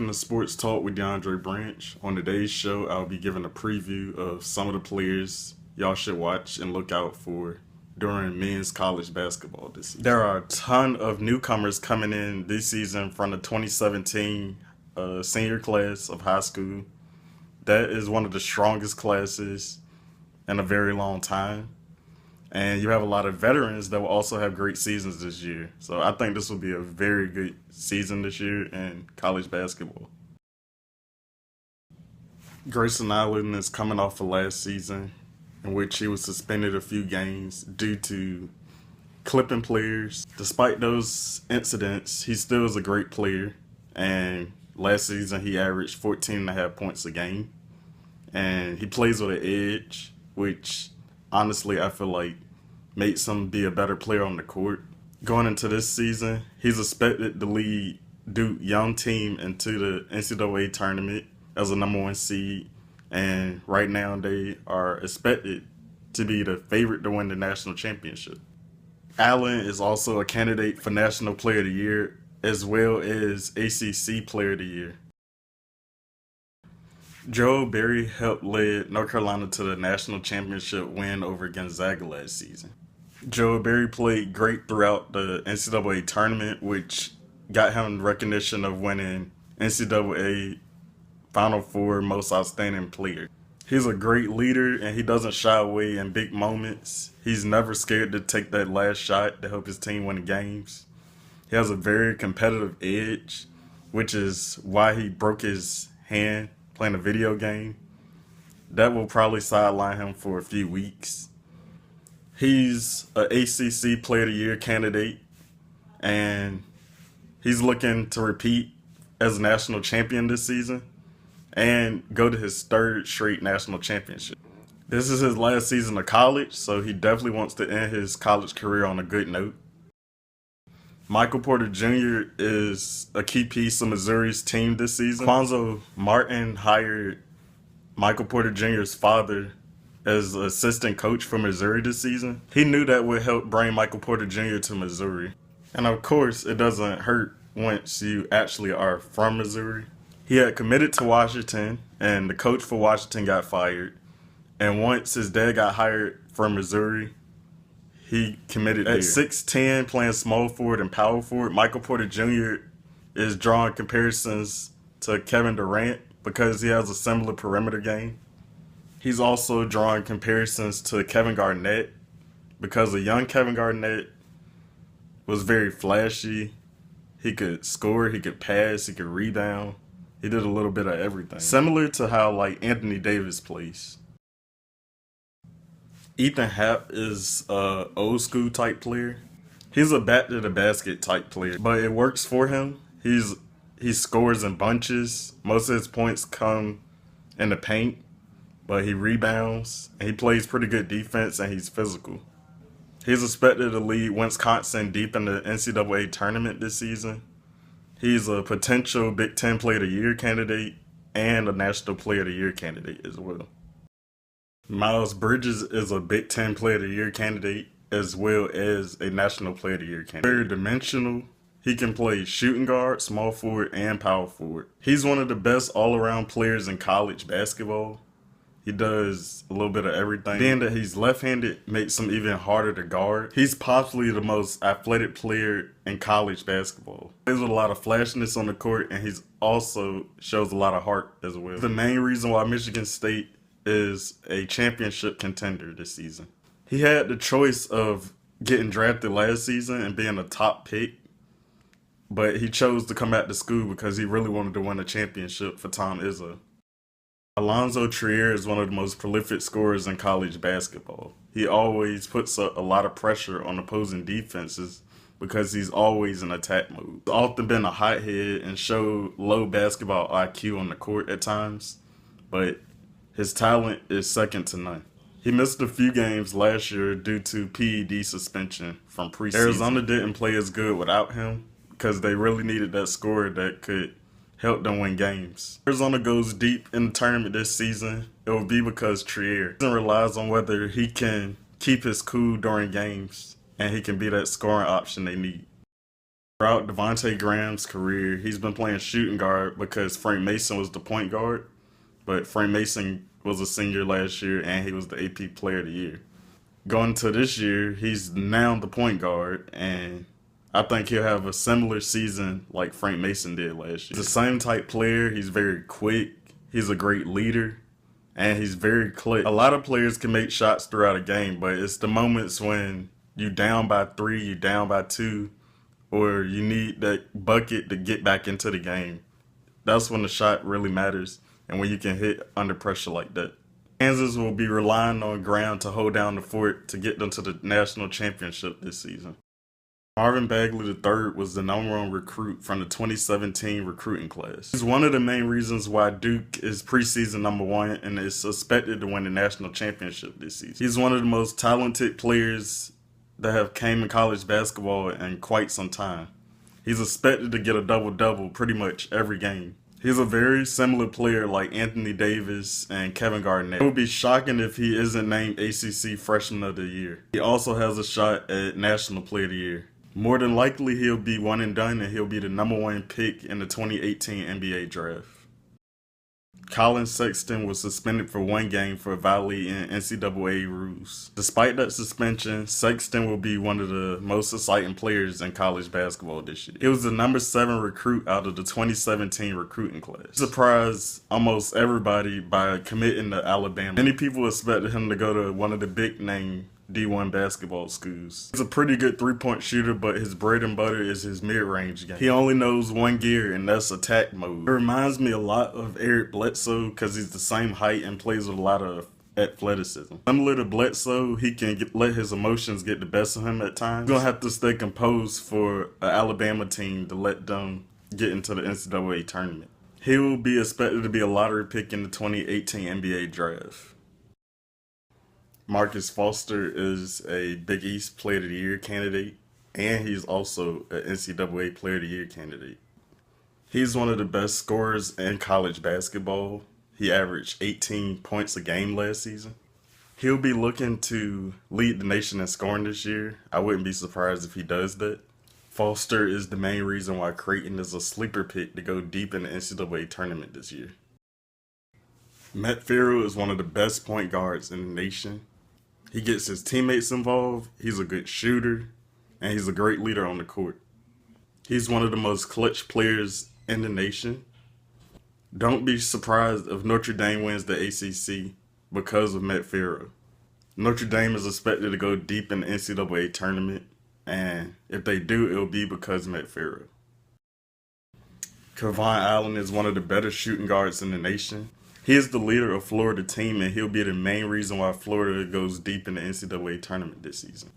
Welcome to Sports Talk with DeAndre Branch. On today's show, I'll be giving a preview of some of the players y'all should watch and look out for during men's college basketball this season. There are a ton of newcomers coming in this season from the 2017 senior class of high school. That is one of the strongest classes in a very long time. And you have a lot of veterans that will also have great seasons this year. So I think this will be a very good season this year in college basketball. Grayson Allen is coming off of last season in which he was suspended a few games due to clipping players. Despite those incidents, he still is a great player. And last season he averaged 14.5 points a game. And he plays with an edge, which honestly I feel like makes him be a better player on the court. Going into this season, he's expected to lead Duke young team into the NCAA tournament as a #1 seed. And right now they are expected to be the favorite to win the national championship. Allen is also a candidate for National Player of the Year as well as ACC Player of the Year. Joel Berry helped lead North Carolina to the national championship win over Gonzaga last season. Joel Berry played great throughout the NCAA tournament, which got him recognition of winning NCAA Final Four Most Outstanding Player. He's a great leader and he doesn't shy away in big moments. He's never scared to take that last shot to help his team win games. He has a very competitive edge, which is why he broke his hand playing a video game. That will probably sideline him for a few weeks. He's an ACC Player of the Year candidate, and he's looking to repeat as national champion this season and go to his third straight national championship. This is his last season of college, so he definitely wants to end his college career on a good note. Michael Porter Jr. is a key piece of Missouri's team this season. Quanzo Martin hired Michael Porter Jr.'s father as assistant coach for Missouri this season. He knew that would help bring Michael Porter Jr. to Missouri. And of course, it doesn't hurt once you actually are from Missouri. He had committed to Washington, and the coach for Washington got fired. And once his dad got hired from Missouri, he committed there. At 6'10", playing small forward and power forward, Michael Porter Jr. is drawing comparisons to Kevin Durant because he has a similar perimeter game. He's also drawing comparisons to Kevin Garnett because a young Kevin Garnett was very flashy. He could score, he could pass, he could rebound. He did a little bit of everything. Similar to how like Anthony Davis plays. Ethan Happ is a old school type player. He's a back to the basket type player, but it works for him. He scores in bunches. Most of his points come in the paint, but he rebounds and he plays pretty good defense and he's physical. He's expected to lead Wisconsin deep in the NCAA tournament this season. He's a potential Big Ten Player of the Year candidate and a National Player of the Year candidate as well. Miles Bridges is a Big Ten Player of the Year candidate as well as a National Player of the Year candidate. Very dimensional. He can play shooting guard, small forward, and power forward. He's one of the best all-around players in college basketball. He does a little bit of everything. Being that he's left-handed makes him even harder to guard. He's possibly the most athletic player in college basketball. There's a lot of flashiness on the court, and he's also shows a lot of heart as well. The main reason why Michigan State is a championship contender this season. He had the choice of getting drafted last season and being a top pick, but he chose to come back to school because he really wanted to win a championship for Tom Izzo. Alonzo Trier is one of the most prolific scorers in college basketball. He always puts a lot of pressure on opposing defenses because he's always in attack mode. He's often been a hothead and showed low basketball IQ on the court at times, but his talent is second to none. He missed a few games last year due to PED suspension from preseason. Arizona didn't play as good without him because they really needed that scorer that could help them win games. Arizona goes deep in the tournament this season, it will be because Trier relies on whether he can keep his cool during games and he can be that scoring option they need. Throughout Devontae Graham's career, he's been playing shooting guard because Frank Mason was the point guard, but Frank Mason was a senior last year and he was the AP Player of the Year. Going to this year, he's now the point guard, and I think he'll have a similar season like Frank Mason did last year. He's the same type player. He's very quick. He's a great leader, and he's very quick. A lot of players can make shots throughout a game, but it's the moments when you down by 3, you down by 2, or you need that bucket to get back into the game. That's when the shot really matters, and when you can hit under pressure like that. Kansas will be relying on Graham to hold down the fort to get them to the national championship this season. Marvin Bagley III was the #1 recruit from the 2017 recruiting class. He's one of the main reasons why Duke is preseason #1 and is suspected to win the national championship this season. He's one of the most talented players that have came in college basketball in quite some time. He's expected to get a double-double pretty much every game. He's a very similar player like Anthony Davis and Kevin Garnett. It would be shocking if he isn't named ACC Freshman of the Year. He also has a shot at National Player of the Year. More than likely, he'll be one and done, and he'll be the #1 pick in the 2018 NBA draft. Colin Sexton was suspended for 1 game for violating NCAA rules. Despite that suspension, Sexton will be one of the most exciting players in college basketball this year. He was the #7 recruit out of the 2017 recruiting class. He surprised almost everybody by committing to Alabama. Many people expected him to go to one of the big name D1 basketball schools. He's a pretty good 3-point shooter, but his bread and butter is his mid-range game. He only knows one gear, and that's attack mode. It reminds me a lot of Eric Bledsoe because he's the same height and plays with a lot of athleticism. Similar to Bledsoe, he can let his emotions get the best of him at times. He's going to have to stay composed for an Alabama team to let them get into the NCAA tournament. He will be expected to be a lottery pick in the 2018 NBA draft. Marcus Foster is a Big East Player of the Year candidate, and he's also an NCAA Player of the Year candidate. He's one of the best scorers in college basketball. He averaged 18 points a game last season. He'll be looking to lead the nation in scoring this year. I wouldn't be surprised if he does that. Foster is the main reason why Creighton is a sleeper pick to go deep in the NCAA tournament this year. Matt Farrell is one of the best point guards in the nation. He gets his teammates involved, he's a good shooter, and he's a great leader on the court. He's one of the most clutch players in the nation. Don't be surprised if Notre Dame wins the ACC because of Matt Farrell. Notre Dame is expected to go deep in the NCAA tournament, and if they do, it'll be because of Matt Farrell. Kevon Allen is one of the better shooting guards in the nation. He is the leader of Florida team, and he'll be the main reason why Florida goes deep in the NCAA tournament this season.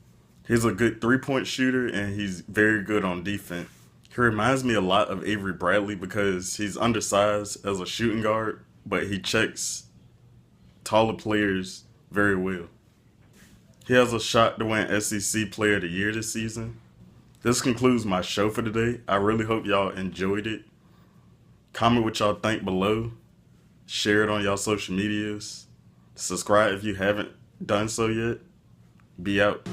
He's a good 3-point shooter, and he's very good on defense. He reminds me a lot of Avery Bradley because he's undersized as a shooting guard, but he checks taller players very well. He has a shot to win SEC Player of the Year this season. This concludes my show for today. I really hope y'all enjoyed it. Comment what y'all think below. Share it on y'all social medias. Subscribe if you haven't done so yet. Be out.